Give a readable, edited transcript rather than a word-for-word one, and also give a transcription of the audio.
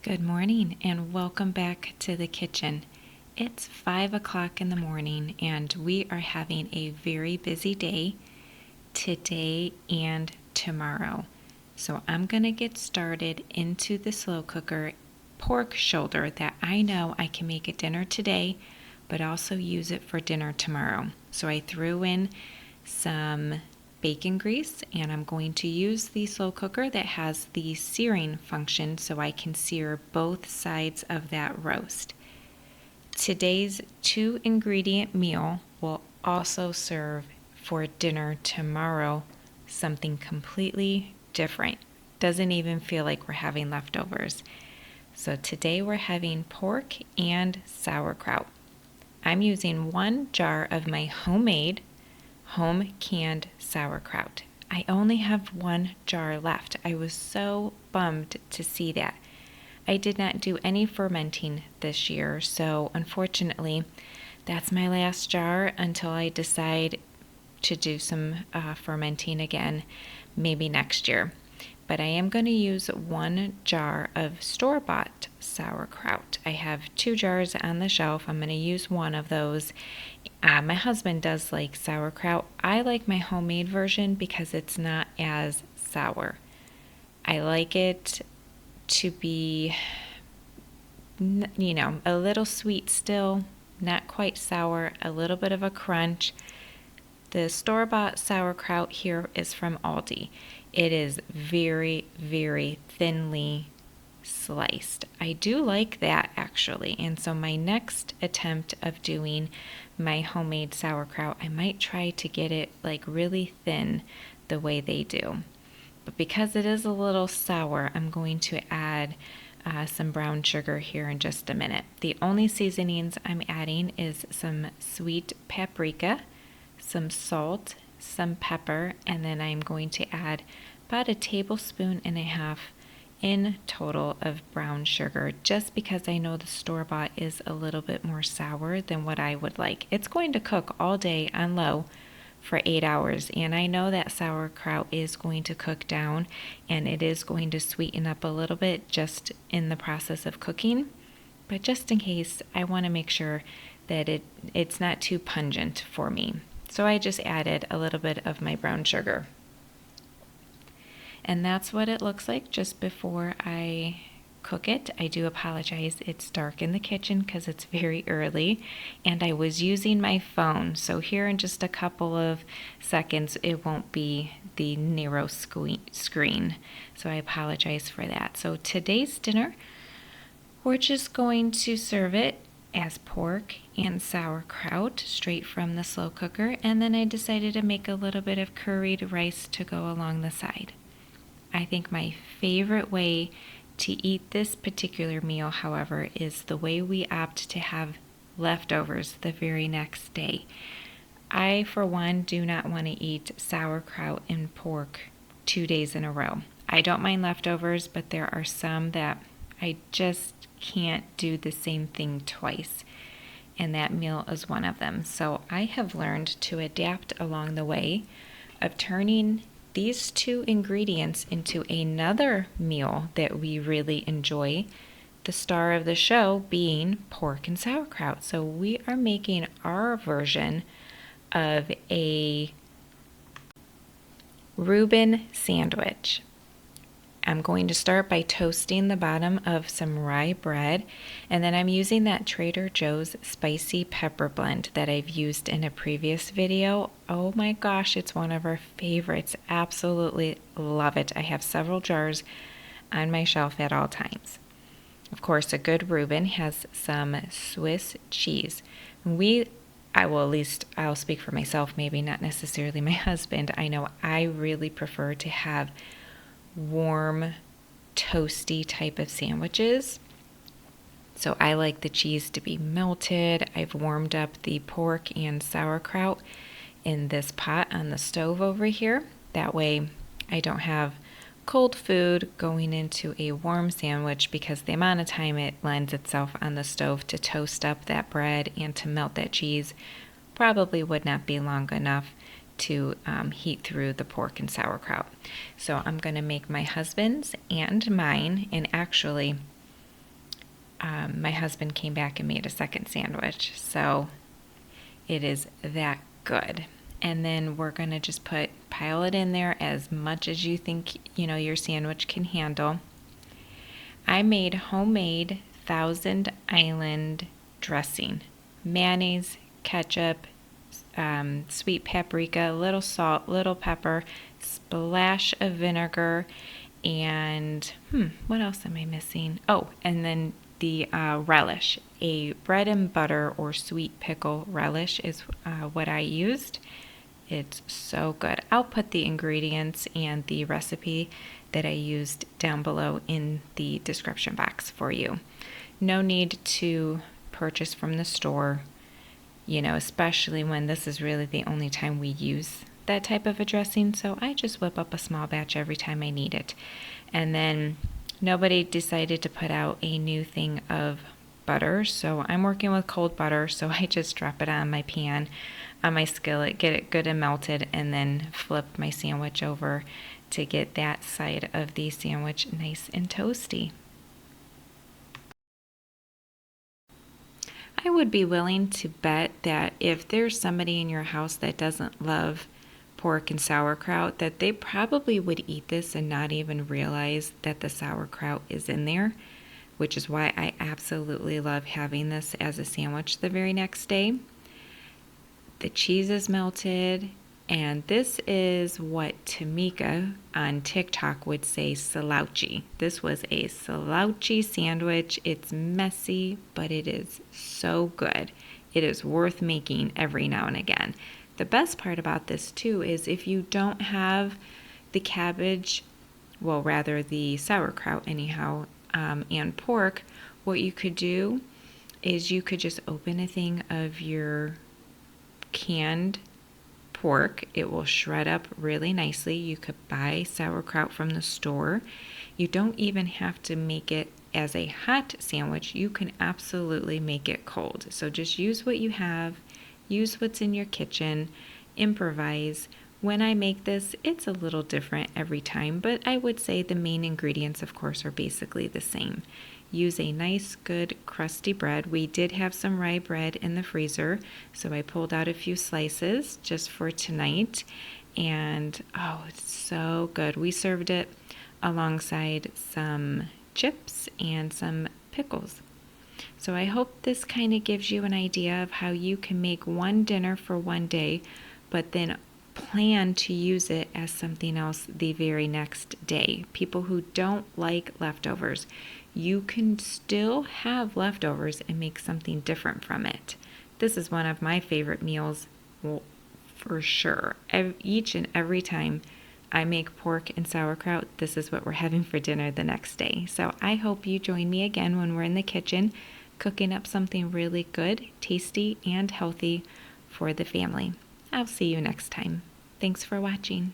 Good morning and welcome back to the kitchen. It's 5 o'clock in the morning and we are having a very busy day today and tomorrow. So I'm going to get started into the slow cooker pork shoulder that I know I can make at dinner today, but also use it for dinner tomorrow. So I threw in some bacon grease, and I'm going to use the slow cooker that has the searing function so I can sear both sides of that roast. Today's 2-ingredient meal will also serve for dinner tomorrow something completely different. Doesn't even feel like we're having leftovers. So today we're having pork and sauerkraut. I'm using 1 jar of my homemade home canned sauerkraut. I only have 1 jar left. I was so bummed to see that. I did not do any fermenting this year, so unfortunately, that's my last jar until I decide to do some fermenting again, maybe next year. But I am going to use 1 jar of store-bought sauerkraut. I have 2 jars on the shelf. I'm going to use one of those. My husband does like sauerkraut. I like my homemade version because it's not as sour. I like it to be, a little sweet still, not quite sour, a little bit of a crunch. The store-bought sauerkraut here is from Aldi. It is very, very thinly sliced. I do like that actually, and so my next attempt of doing my homemade sauerkraut, I might try to get it like really thin the way they do. But because it is a little sour, I'm going to add some brown sugar here in just a minute. The only seasonings I'm adding is some sweet paprika, some salt, some pepper, and then I'm going to add about 1.5 tablespoons in total of brown sugar, just because I know the store-bought is a little bit more sour than what I would like. It's going to cook all day on low for 8 hours, and I know that sauerkraut is going to cook down and it is going to sweeten up a little bit just in the process of cooking. But just in case, I want to make sure that it's not too pungent for me. So I just added a little bit of my brown sugar. And that's what it looks like just before I cook it. I do apologize. It's dark in the kitchen because it's very early and I was using my phone. So here in just a couple of seconds, it won't be the narrow screen. So I apologize for that. So today's dinner, we're just going to serve it as pork and sauerkraut straight from the slow cooker. And then I decided to make a little bit of curried rice to go along the side. I think my favorite way to eat this particular meal, however, is the way we opt to have leftovers the very next day. I, for one, do not want to eat sauerkraut and pork 2 days in a row. I don't mind leftovers, but there are some that I just can't do the same thing twice, and that meal is one of them. So I have learned to adapt along the way of turning these 2 ingredients into another meal that we really enjoy, the star of the show being pork and sauerkraut. So we are making our version of a Reuben sandwich. I'm going to start by toasting the bottom of some rye bread, and then I'm using that Trader Joe's spicy pepper blend that I've used in a previous video. Oh my gosh, it's one of our favorites. Absolutely love it. I have several jars on my shelf at all times. Of course, a good Reuben has some Swiss cheese. I'll speak for myself, maybe not necessarily my husband. I know I really prefer to have warm, toasty type of sandwiches. So I like the cheese to be melted. I've warmed up the pork and sauerkraut in this pot on the stove over here. That way I don't have cold food going into a warm sandwich, because the amount of time it lends itself on the stove to toast up that bread and to melt that cheese probably would not be long enough to heat through the pork and sauerkraut. So I'm going to make my husband's and mine, and actually my husband came back and made a second sandwich. So it is that good. And then we're going to just pile it in there as much as you think, your sandwich can handle. I made homemade Thousand Island dressing. Mayonnaise, ketchup, sweet paprika, little salt, little pepper, splash of vinegar, and what else am I missing? Oh, and then the relish. A bread and butter or sweet pickle relish is what I used. It's so good. I'll put the ingredients and the recipe that I used down below in the description box for you. No need to purchase from the store, especially when this is really the only time we use that type of a dressing. So I just whip up a small batch every time I need it. And then nobody decided to put out a new thing of butter, so I'm working with cold butter. So I just drop it on my pan, on my skillet, get it good and melted, and then flip my sandwich over to get that side of the sandwich nice and toasty. I would be willing to bet that if there's somebody in your house that doesn't love pork and sauerkraut, that they probably would eat this and not even realize that the sauerkraut is in there, which is why I absolutely love having this as a sandwich the very next day. The cheese is melted, and this is what Tamika on TikTok would say slouchy. This was a slouchy sandwich. It's messy, but it is so good. It is worth making every now and again. The best part about this too is if you don't have the cabbage, well, rather the sauerkraut anyhow, and pork, what you could do is you could just open a thing of your canned pork. It will shred up really nicely. You could buy sauerkraut from the store. You don't even have to make it as a hot sandwich. You can absolutely make it cold. So just use what you have, use what's in your kitchen, improvise. When I make this, it's a little different every time, but I would say the main ingredients, of course, are basically the same. Use a nice, good, crusty bread. We did have some rye bread in the freezer, so I pulled out a few slices just for tonight, and oh, it's so good. We served it alongside some chips and some pickles. So I hope this kind of gives you an idea of how you can make one dinner for one day, but then plan to use it as something else the very next day. People who don't like leftovers, you can still have leftovers and make something different from it. This is one of my favorite meals, well, for sure. Each and every time I make pork and sauerkraut, this is what we're having for dinner the next day. So I hope you join me again when we're in the kitchen cooking up something really good, tasty, and healthy for the family. I'll see you next time. Thanks for watching.